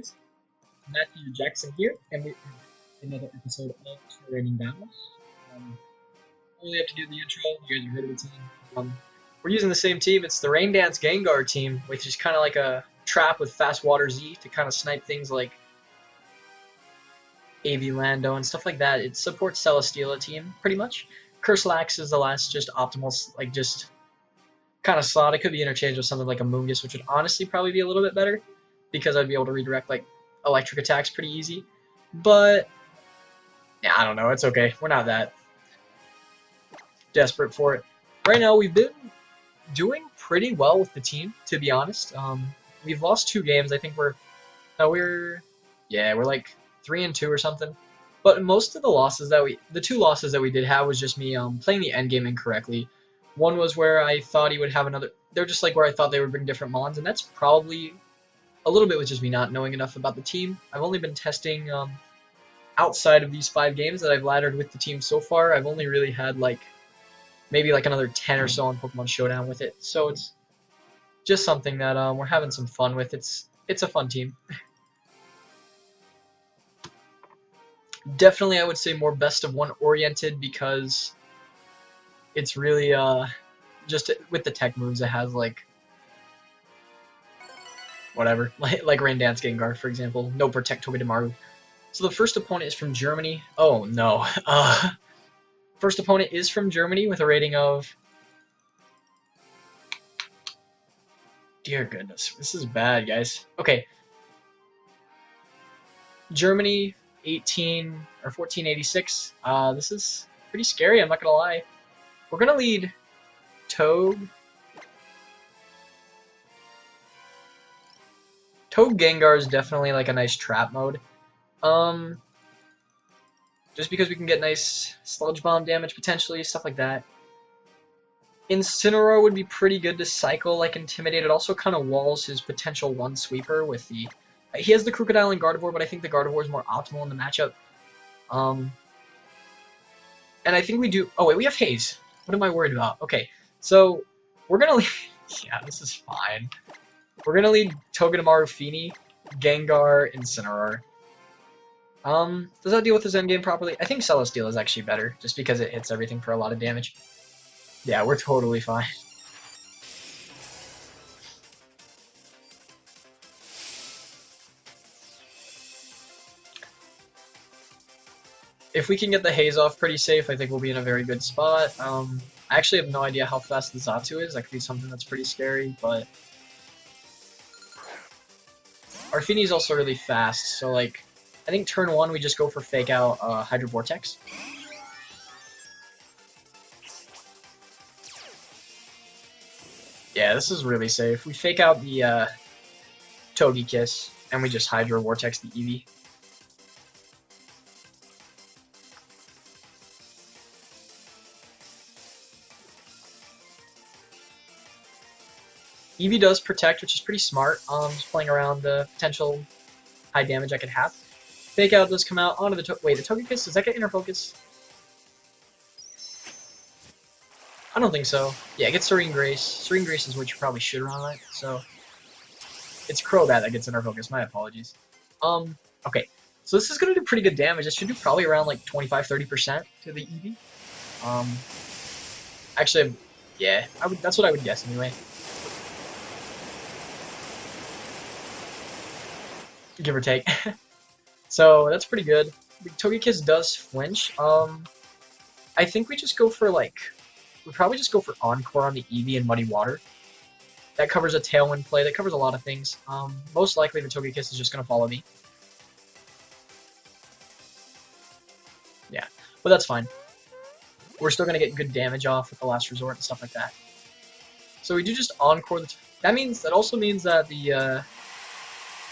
guys? Matthew Jackson here, and we another episode of Raining Battles. Um, I only have to do the intro. You guys have heard of the team. We're using the same team. It's the Rain Dance Gengar team, which is kind of like a trap with Fast Water Z to kind of snipe things like Eevee Lando and stuff like that. It supports Celesteela team pretty much. Curselax is the last just optimal, like just kind of slot. It could be interchanged with something like a Moongus, which would honestly probably be a little bit better because I'd be able to redirect like electric attacks pretty easy. But yeah, I don't know. It's okay. We're not that desperate for it. Right now, we've been doing pretty well with the team, to be honest. We've lost 2 games. I think we're like 3-2 or something. But most of the losses the 2 losses that we did have was just me playing the end game incorrectly. One was where I thought he would have another. They're just like where I thought they would bring different mons, and that's probably a little bit was just me not knowing enough about the team. I've only been testing outside of these 5 games that I've laddered with the team so far. I've only really had like maybe like another 10 or so on Pokemon Showdown with it. So it's just something that we're having some fun with. It's a fun team. Definitely, I would say more best of 1 oriented because it's really just with the tech moves it has like whatever like Rain Dance Gengar for example. No Protect Togedemaru. So the first opponent is from Germany. Oh no. First opponent is from Germany with a rating of... Dear goodness, this is bad, guys. Okay. Germany, 1486. This is pretty scary, I'm not gonna lie. We're gonna lead Toad. Toad Gengar is definitely like a nice trap mode. Just because we can get nice Sludge Bomb damage potentially, stuff like that. Incineroar would be pretty good to cycle like Intimidate. It also kind of walls his potential 1 sweeper with the... He has the Crocodile and Gardevoir, but I think the Gardevoir is more optimal in the matchup. And I think we do... Oh wait, we have Haze. What am I worried about? Okay, so we're gonna lead... Yeah, this is fine. We're gonna lead Togedemaru, Feeny, Gengar, Incineroar. Does that deal with his endgame properly? I think Celesteela is actually better, just because it hits everything for a lot of damage. Yeah, we're totally fine. If we can get the Haze off pretty safe, I think we'll be in a very good spot. I actually have no idea how fast the Xatu is. That could be something that's pretty scary, but... Our Feeny is also really fast, so like... I think turn 1 we just go for Fake Out Hydro Vortex. Yeah, this is really safe. We fake out the Togekiss, and we just Hydro Vortex the Eevee. Eevee does Protect, which is pretty smart. Just playing around the potential high damage I could have. Fake Out does come out onto the Wait, the Togekiss, does that get Inner Focus? I don't think so. Yeah, it gets Serene Grace. Serene Grace is what you probably should run on it, so... It's Crobat that gets Inner Focus, my apologies. Okay. So this is going to do pretty good damage. It should do probably around like 25-30% to the Eevee. Actually, yeah, that's what I would guess anyway. Give or take. So that's pretty good. The Togekiss does flinch. I think we just go for like... We probably just go for Encore on the Eevee and Muddy Water. That covers a Tailwind play. That covers a lot of things. Most likely the Togekiss is just going to follow me. Yeah, but that's fine. We're still going to get good damage off with the Last Resort and stuff like that. So we do just Encore the... That also means that the...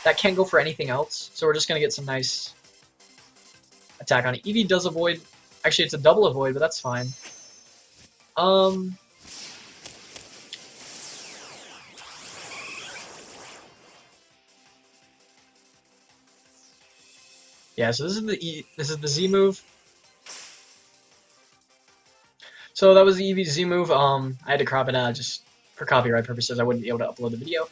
that can't go for anything else. So we're just going to get some nice attack on it. Eevee does avoid... Actually, it's a double avoid, but that's fine. Yeah, so this is the Z move. So that was the Eevee Z move. I had to crop it out just for copyright purposes. I wouldn't be able to upload the video.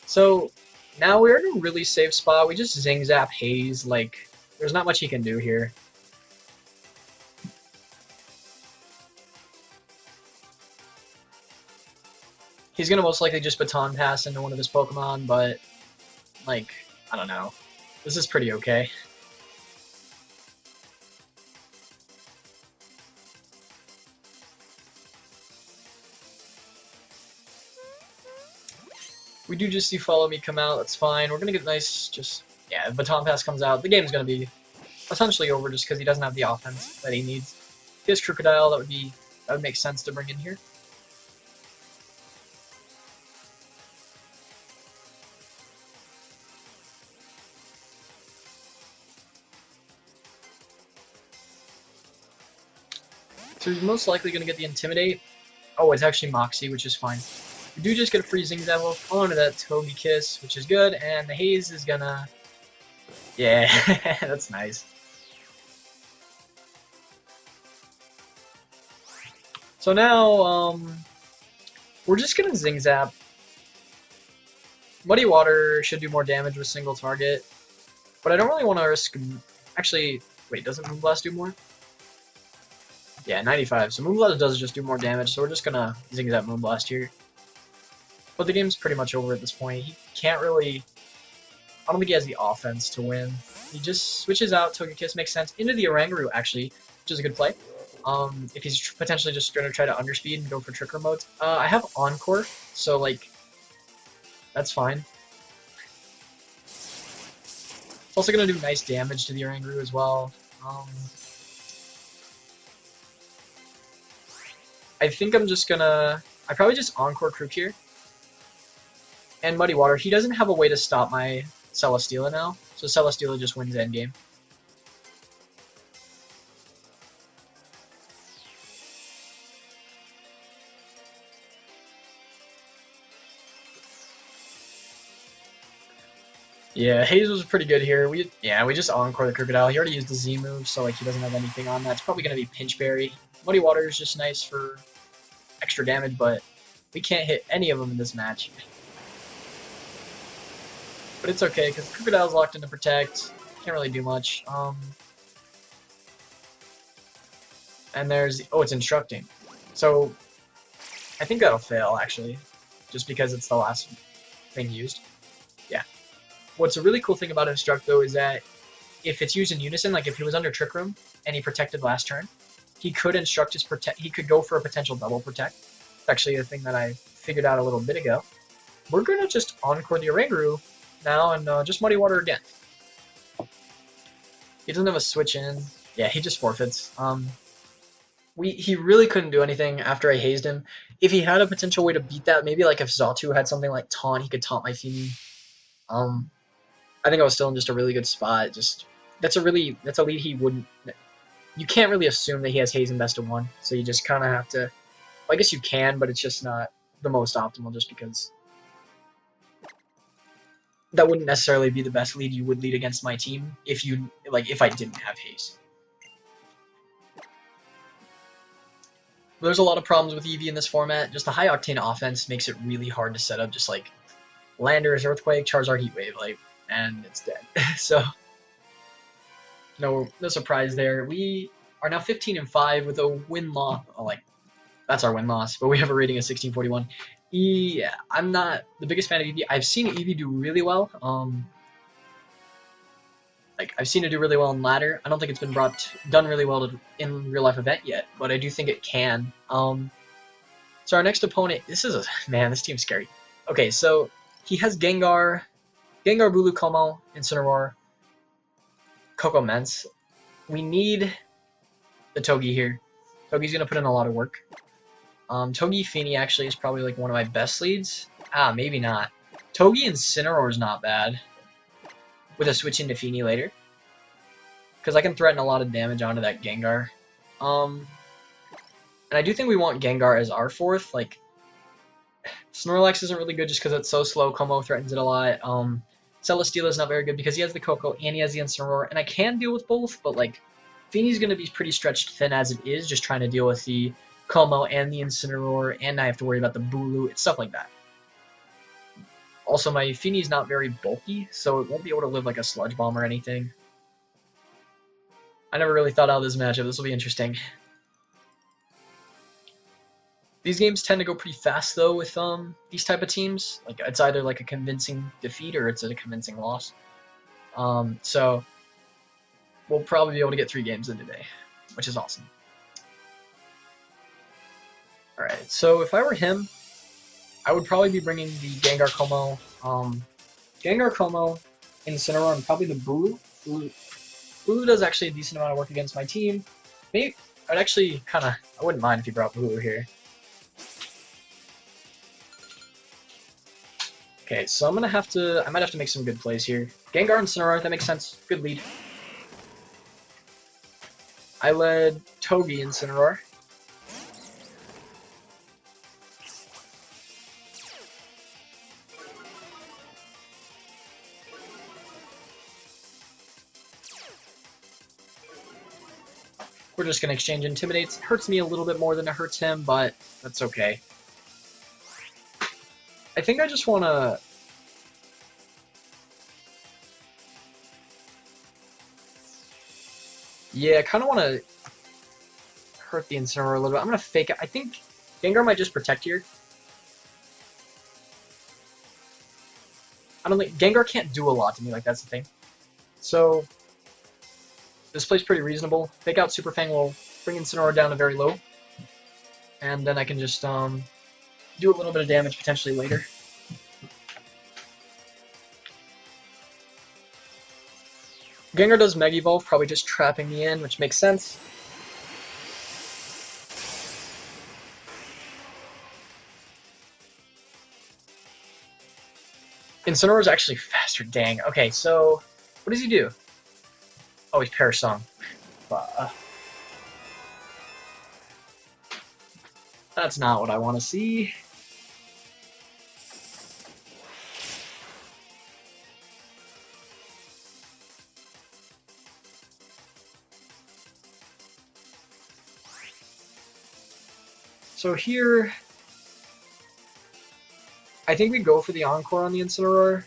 So Now we're in a really safe spot. We just Zing Zap Haze. Like, there's not much he can do here. He's gonna most likely just Baton Pass into one of his Pokemon, but, like, I don't know. This is pretty okay. We do just see Follow Me come out, that's fine. We're gonna get nice, just, yeah, if Baton Pass comes out, the game's gonna be essentially over just because he doesn't have the offense that he needs. If he has Crocodile, that would make sense to bring in here. So he's most likely gonna get the Intimidate. Oh, it's actually Moxie, which is fine. We do just get a free Zing Zap onto that Togekiss, which is good, and the Haze is gonna... Yeah, that's nice. So now, we're just gonna Zing Zap. Muddy Water should do more damage with single target, but I don't really want to risk... Actually, wait, doesn't Moonblast do more? Yeah, 95. So Moonblast does just do more damage, so we're just gonna Zing Zap Moonblast here. But the game's pretty much over at this point. He can't really... I don't think he has the offense to win. He just switches out, Togekiss makes sense, into the Oranguru, actually, which is a good play. If he's potentially just going to try to underspeed and go for Tricker Mode. I have Encore, so, like, that's fine. It's also going to do nice damage to the Oranguru as well. I think I'm just going to... I probably just Encore Crook here. And Muddy Water. He doesn't have a way to stop my Celesteela now, so Celesteela just wins endgame. Yeah, Haze was pretty good here. We just Encore the Crocodile. He already used the Z move, so like he doesn't have anything on that. It's probably gonna be Pinch Berry. Muddy Water is just nice for extra damage, but we can't hit any of them in this match. But it's okay, because Crocodile's locked into Protect. Can't really do much. And there's... Oh, it's Instructing. So, I think that'll fail, actually. Just because it's the last thing used. Yeah. What's a really cool thing about Instruct, though, is that if it's used in unison, like if he was under Trick Room and he protected last turn, he could instruct his Protect... He could go for a potential double Protect. It's actually a thing that I figured out a little bit ago. We're going to just Encore the Oranguru now and just Muddy Water again. He doesn't have a switch in. Yeah, he just forfeits. He really couldn't do anything after I hazed him. If he had a potential way to beat that, maybe like if Xatu had something like Taunt, he could taunt my Feeny. I think I was still in just a really good spot. Just that's a lead he wouldn't. You can't really assume that he has Haze in best of one, so you just kind of have to. Well, I guess you can, but it's just not the most optimal, just because that wouldn't necessarily be the best lead you would lead against my team if I didn't have Haze. There's a lot of problems with Eevee in this format. Just the high octane offense makes it really hard to set up. Just like Landorus, Earthquake, Charizard, Heat Wave, like, and it's dead. So no surprise there. We are now 15-5 with a win-loss. Oh, like that's our win-loss, but we have a rating of 1641. Yeah, I'm not the biggest fan of Eevee. I've seen Eevee do really well. I've seen it do really well in ladder. I don't think it's been done really well in real life event yet, but I do think it can. So our next opponent, this team's scary. Okay, so he has Gengar, Bulu, Como, Incineroar, Coco Mence. We need the Togi here. Togi's gonna put in a lot of work. Togi Feeny actually is probably like one of my best leads. Maybe not. Togi Incineroar is not bad. With a switch into Feeny later. Because I can threaten a lot of damage onto that Gengar. And I do think we want Gengar as our fourth. Like, Snorlax isn't really good just because it's so slow. Como threatens it a lot. Celesteela is not very good because he has the Coco and he has the Incineroar. And I can deal with both, but like, Feeny's going to be pretty stretched thin as it is, just trying to deal with the Como and the Incineroar, and I have to worry about the Bulu. It's stuff like that. Also, my Feeny not very bulky, so it won't be able to live like a Sludge Bomb or anything. I never really thought out of this matchup. This will be interesting. These games tend to go pretty fast though with these type of teams. Like it's either like a convincing defeat or it's a convincing loss. So we'll probably be able to get 3 games in today, which is awesome. Alright, so if I were him, I would probably be bringing the Gengar Como. Gengar Como, Incineroar, and probably the Bulu. Bulu does actually a decent amount of work against my team. Maybe I'd actually I wouldn't mind if you brought Bulu here. Okay, so I might have to make some good plays here. Gengar Incineroar, that makes sense. Good lead. I led Togi Incineroar. We're just going to exchange Intimidates. It hurts me a little bit more than it hurts him, but that's okay. I think I just want to... Yeah, I kind of want to hurt the Incineroar a little bit. I'm going to fake it. I think Gengar might just protect here. I don't think... Gengar can't do a lot to me, like that's the thing. So... This play's pretty reasonable. Fake out Super Fang will bring Incineroar down to very low. And then I can just do a little bit of damage potentially later. Gengar does Mega Evolve, probably just trapping me in, which makes sense. Incineroar is actually faster, dang. Okay, so what does he do? Oh, he's Perish Song. That's not what I want to see. So here, I think we go for the Encore on the Incineroar.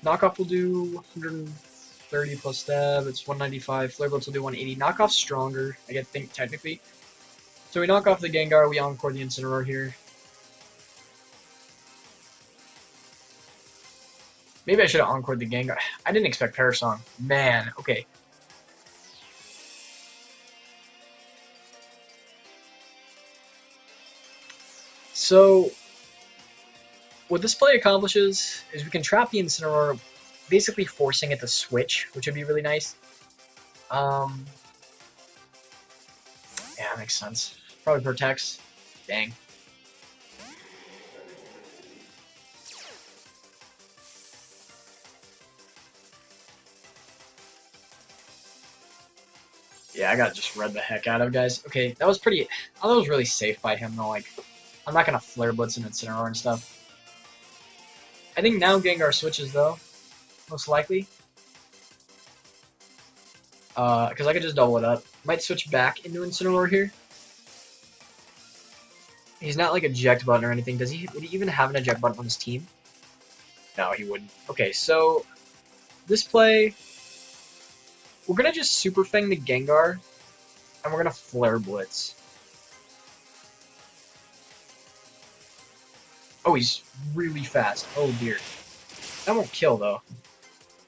Knockoff will do 130 plus stab, it's 195. Flare Blitz will do 180. Knockoff's stronger, I think, technically. So we knock off the Gengar, we Encore the Incineroar here. Maybe I should have Encored the Gengar. I didn't expect Perish Song. Man, okay. So, what this play accomplishes is we can trap the Incineroar, basically forcing it to switch, which would be really nice. Yeah, that makes sense. Probably protects. Dang. Yeah, I got just read the heck out of guys. Okay, that was pretty... Oh, that was really safe by him, though. Like, I'm not going to Flare Blitz and Incineroar and stuff. I think now Gengar switches, though. Most likely. Because I could just double it up. Might switch back into Incineroar here. He's not like eject button or anything. Would he even have an eject button on his team? No, he wouldn't. Okay, so this play, we're gonna just Super Fang the Gengar, and we're gonna Flare Blitz. Oh, he's really fast. Oh dear. That won't kill though.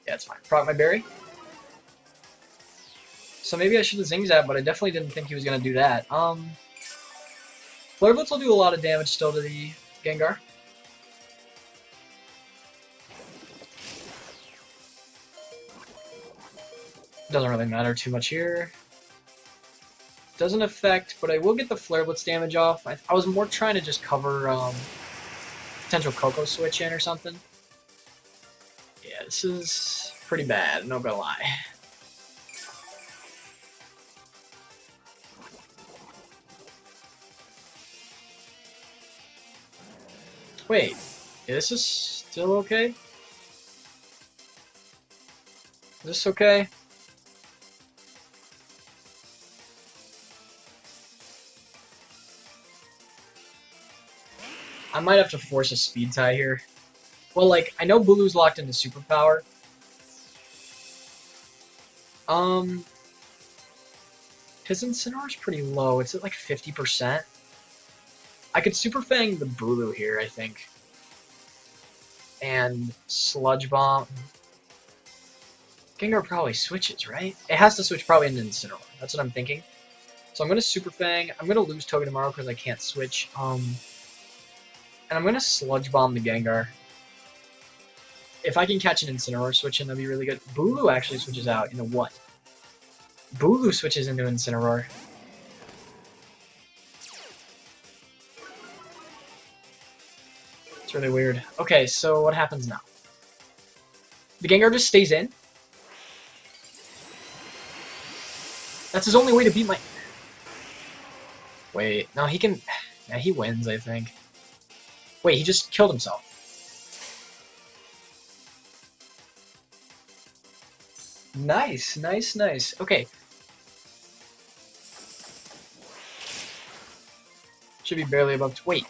Yeah, it's fine. Proc my berry. So maybe I should have Zing Zap, but I definitely didn't think he was gonna do that. Flare Blitz will do a lot of damage still to the Gengar. Doesn't really matter too much here. Doesn't affect, but I will get the Flare Blitz damage off. I was more trying to just cover potential Coco switch in or something. Yeah, this is pretty bad, not gonna lie. Wait, this is still okay? Is this okay? I might have to force a speed tie here. Well, like, I know Bulu's locked into superpower. His Incinerar's pretty low. It's at like 50%. I could Super Fang the Bulu here, I think. And Sludge Bomb. Gengar probably switches, right? It has to switch probably into Incineroar. That's what I'm thinking. So I'm going to Super Fang. I'm going to lose Togedemaru because I can't switch. And I'm going to Sludge Bomb the Gengar. If I can catch an Incineroar switch in, that'd be really good. Bulu actually switches out into what? Bulu switches into Incineroar. It's really weird. Okay, so what happens now? The Gengar just stays in? That's his only way to beat my... Wait, no, he can... Yeah, he wins, I think. Wait, he just killed himself. Nice, nice, nice. Okay. Should be barely above... Wait.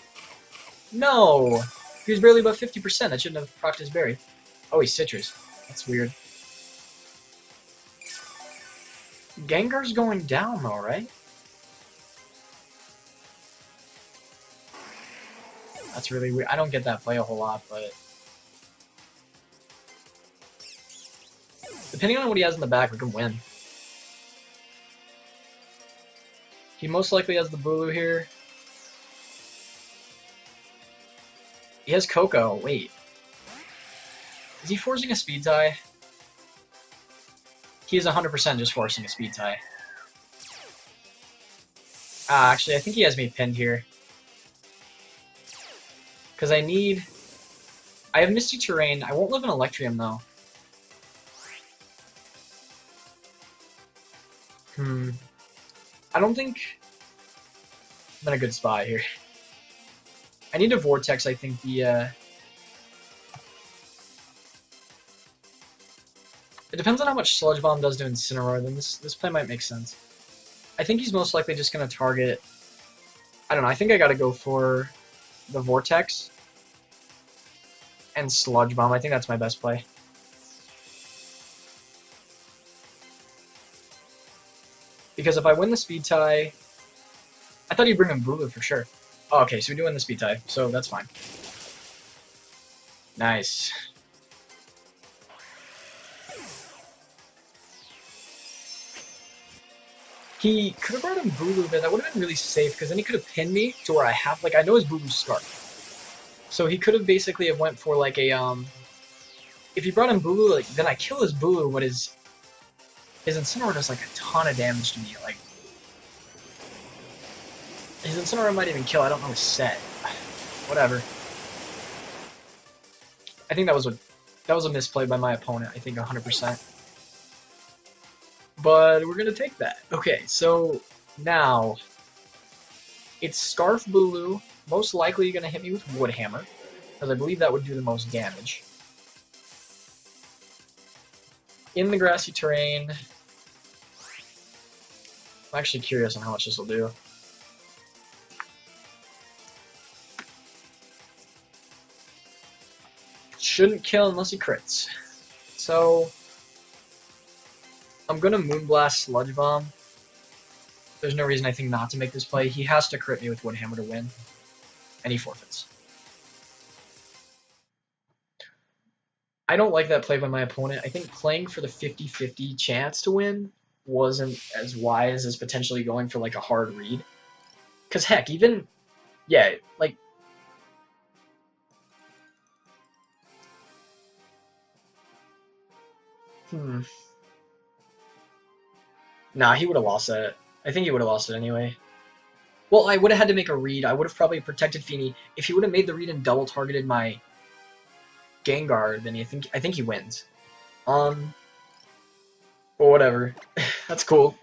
No! He was barely above 50%. That shouldn't have procced his berry. Oh, he's Citrus. That's weird. Gengar's going down, though, right? That's really weird. I don't get that play a whole lot, but... Depending on what he has in the back, we can win. He most likely has the Bulu here. He has Coco. Wait. Is he forcing a speed tie? He is 100% just forcing a speed tie. Actually, I think he has me pinned here. Because I need... I have Misty Terrain. I won't live in Electrium, though. I don't think I'm in a good spot here. I need a Vortex, I think It depends on how much Sludge Bomb does to Incineroar, then this play might make sense. I think he's most likely just going to target... I don't know, I think I gotta go for the Vortex and Sludge Bomb. I think that's my best play. Because if I win the speed tie... I thought he'd bring in Bulu for sure. Oh, okay, so we do win the speed tie, so that's fine. Nice. He could have brought in Bulu, but that would have been really safe, because then he could have pinned me to where I have... Like, I know his Bulu's Scarf. So he could have basically have went for, like, a, If he brought in Bulu, like, then I kill his Bulu, but his Incineroar does, like, a ton of damage to me, like... His Incineroar might even kill, I don't know his set. Whatever. I think that was a misplay by my opponent, I think 100%. But we're gonna take that. Okay, so now it's Scarf Bulu, most likely gonna hit me with Wood Hammer, because I believe that would do the most damage. In the grassy terrain, I'm actually curious on how much this will do. Shouldn't kill unless he crits. So I'm gonna Moonblast Sludge Bomb. There's no reason I think not to make this play. He has to crit me with Wood Hammer to win, and he forfeits. I don't like that play by my opponent. I think playing for the 50-50 chance to win wasn't as wise as potentially going for like a hard read. Because heck, even, yeah, like, Nah, he would have lost that. I think he would have lost it anyway. Well, I would have had to make a read. I would have probably protected Feeny. If he would have made the read and double targeted my Gengar, then I think he wins. But whatever. That's cool.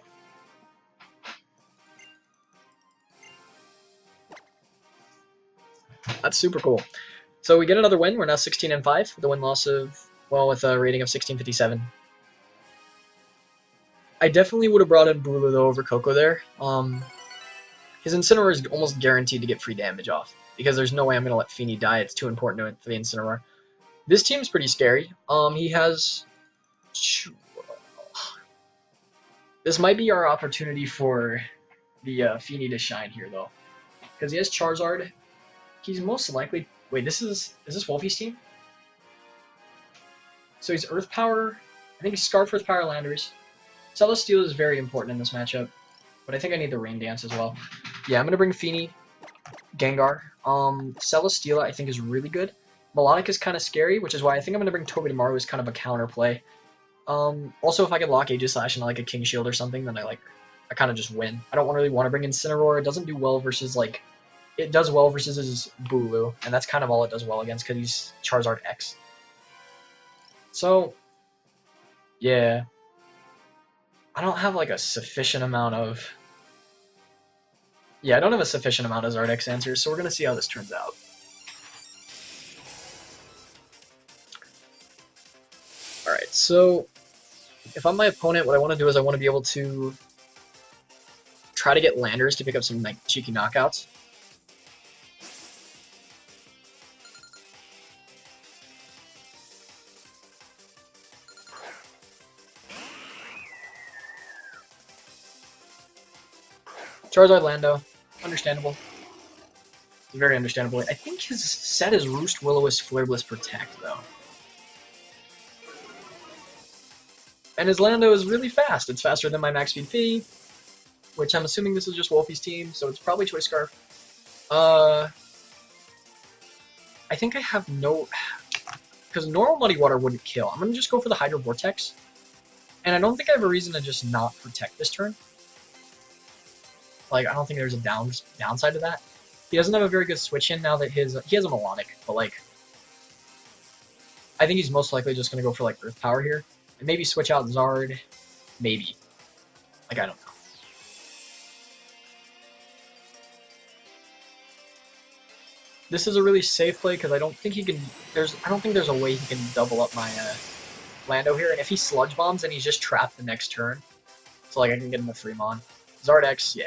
That's super cool. So we get another win. We're now 16-5 with a win-loss of, well, with a rating of 1657. I definitely would have brought in Bulu though over Coco there. His Incineroar is almost guaranteed to get free damage off. because there's no way I'm gonna let Feeny die. It's too important for the Incineroar. This team's pretty scary. He has. This might be our opportunity for the Feeny to shine here, though, because he has Charizard. He's most likely. Wait, is this Wolfie's team? So he's Earth Power. I think he's Scarf Earth Power Landers. Celesteela is very important in this matchup, but I think I need the Rain Dance as well. Yeah, I'm gonna bring Feeny, Gengar. Celesteela I think is really good. Melodic is kind of scary, which is why I think I'm gonna bring Togedemaru as kind of a counterplay. Also, if I could lock Aegislash into like a King Shield or something, then I kind of just win. I don't really want to bring Incineroar. It doesn't do well versus it does well versus his Bulu, and that's kind of all it does well against because he's Charizard X. So, yeah, I don't have like a sufficient amount of. Yeah, I don't have a sufficient amount of Zardex answers, so we're gonna see how this turns out. Alright, so if I'm my opponent, what I want to do is I want to be able to try to get Landers to pick up some like cheeky knockouts. Charizard Lando, understandable. Very understandable. I think his set is Roost, Will-O-Wisp, Flare-Bliss, Protect, though. And his Lando is really fast. It's faster than my max speed Fee, which I'm assuming this is just Wolfie's team, so it's probably Choice Scarf. I think I have no... Because normal Muddy Water wouldn't kill. I'm going to just go for the Hydro Vortex. And I don't think I have a reason to just not Protect this turn. Like, I don't think there's a downside to that. He doesn't have a very good switch in now that he has a Melodic, but like, I think he's most likely just going to go for like Earth Power here. And maybe switch out Zard. Maybe. Like, I don't know. This is a really safe play because I don't think he can. I don't think there's a way he can double up my Lando here. And if he Sludge Bombs, then he's just trapped the next turn. So like I can get him a 3-mon. Zardex, yeah.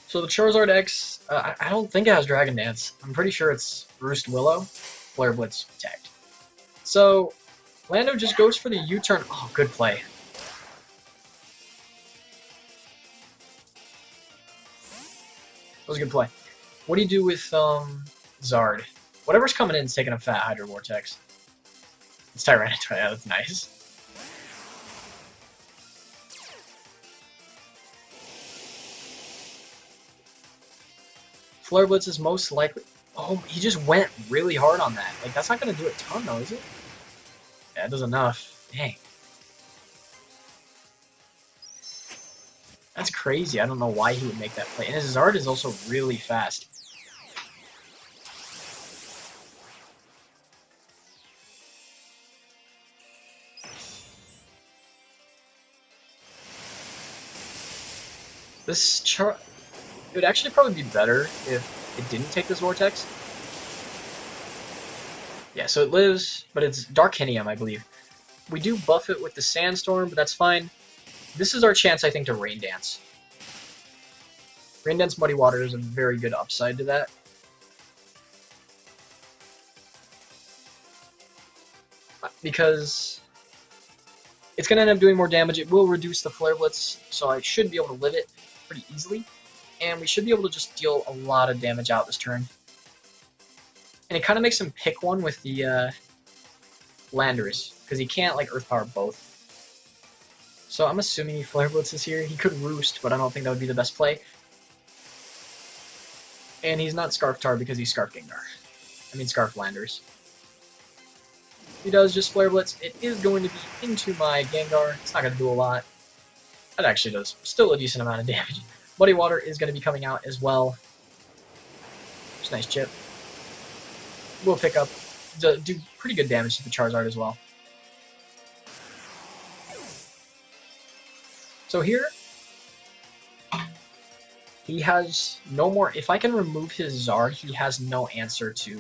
So the Charizard X, I don't think it has Dragon Dance. I'm pretty sure it's Roost Willow, Flare Blitz, Protect. So Lando just goes for the U-turn. Oh, good play. That was a good play. What do you do with Zard? Whatever's coming in is taking a fat Hydro Vortex. It's Tyranitar, yeah, that's nice. Flare Blitz is most likely... Oh, he just went really hard on that. Like, that's not going to do a ton, though, is it? Yeah, it does enough. Dang. That's crazy. I don't know why he would make that play. And his Zard is also really fast. It would actually probably be better if it didn't take this Vortex. Yeah, so it lives, but it's Darkinium, I believe. We do buff it with the Sandstorm, but that's fine. This is our chance, I think, to Rain Dance. Rain Dance Muddy Water is a very good upside to that. Because it's going to end up doing more damage. It will reduce the Flare Blitz, so I should be able to live it pretty easily. And we should be able to just deal a lot of damage out this turn. And it kind of makes him pick one with the Landers, because he can't like Earth Power both. So I'm assuming he Flare Blitzes here. He could Roost, but I don't think that would be the best play. And he's not Scarf Tar because he's Scarf Gengar. I mean Scarf Landers. He does just Flare Blitz. It is going to be into my Gengar. It's not going to do a lot. That actually does still a decent amount of damage. Muddy Water is going to be coming out as well. Just nice chip. We'll pick up, do pretty good damage to the Charizard as well. So here, he has no more. If I can remove his Zard, he has no answer to.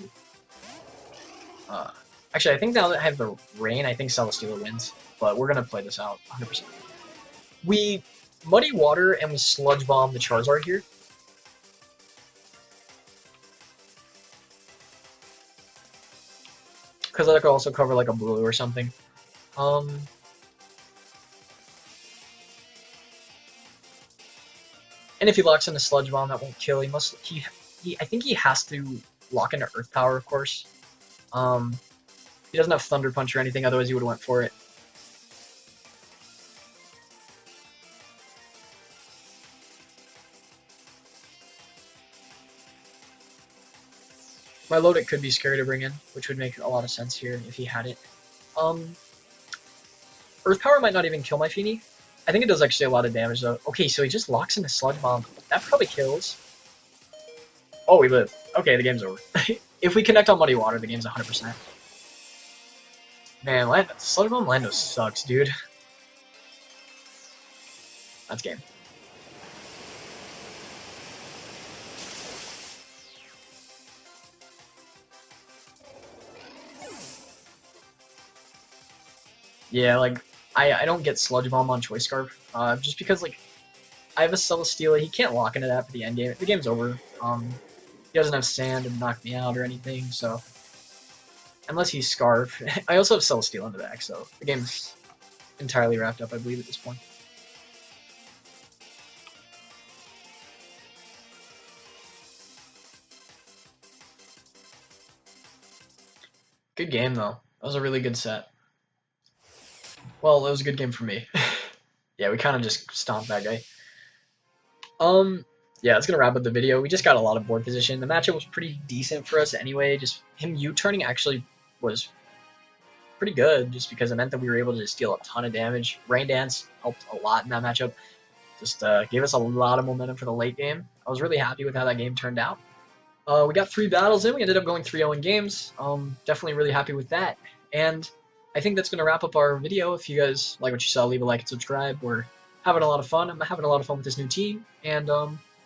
Actually, I think now that I have the Rain, I think Celesteela wins. But we're gonna play this out 100%. We Muddy Water and we Sludge Bomb the Charizard here. Because that could also cover like a blue or something. And if he locks in a Sludge Bomb, that won't kill. I think he has to lock into Earth Power, of course. He doesn't have Thunder Punch or anything, otherwise he would have went for it. My Lodic could be scary to bring in, which would make a lot of sense here if he had it. Earth Power might not even kill my Feeny. I think it does actually a lot of damage though. Okay, so he just locks into Sludge Bomb. That probably kills. Oh, we live. Okay, the game's over. If we connect on Muddy Water, the game's 100%. Man, Sludge Bomb Lando sucks, dude. That's game. Yeah, like, I don't get Sludge Bomb on Choice Scarf, just because, like, I have a Celesteela, he can't lock into that for the end game. The game's over. He doesn't have Sand to knock me out or anything, so... Unless he's Scarf. I also have Celesteela in the back, so the game's entirely wrapped up, I believe, at this point. Good game, though. That was a really good set. Well, it was a good game for me. Yeah, we kind of just stomped that guy. Yeah, that's gonna wrap up the video. We just got a lot of board position. The matchup was pretty decent for us anyway. Just him U-turning actually was pretty good, just because it meant that we were able to just deal a ton of damage. Rain Dance helped a lot in that matchup. Just gave us a lot of momentum for the late game. I was really happy with how that game turned out. We got 3 battles in. We ended up going 3-0 in games. Definitely really happy with that. And I think that's going to wrap up our video. If you guys like what you saw, leave a like and subscribe. We're having a lot of fun. I'm having a lot of fun with this new team. And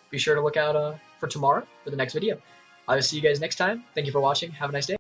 be sure to look out for tomorrow for the next video. I will see you guys next time. Thank you for watching. Have a nice day.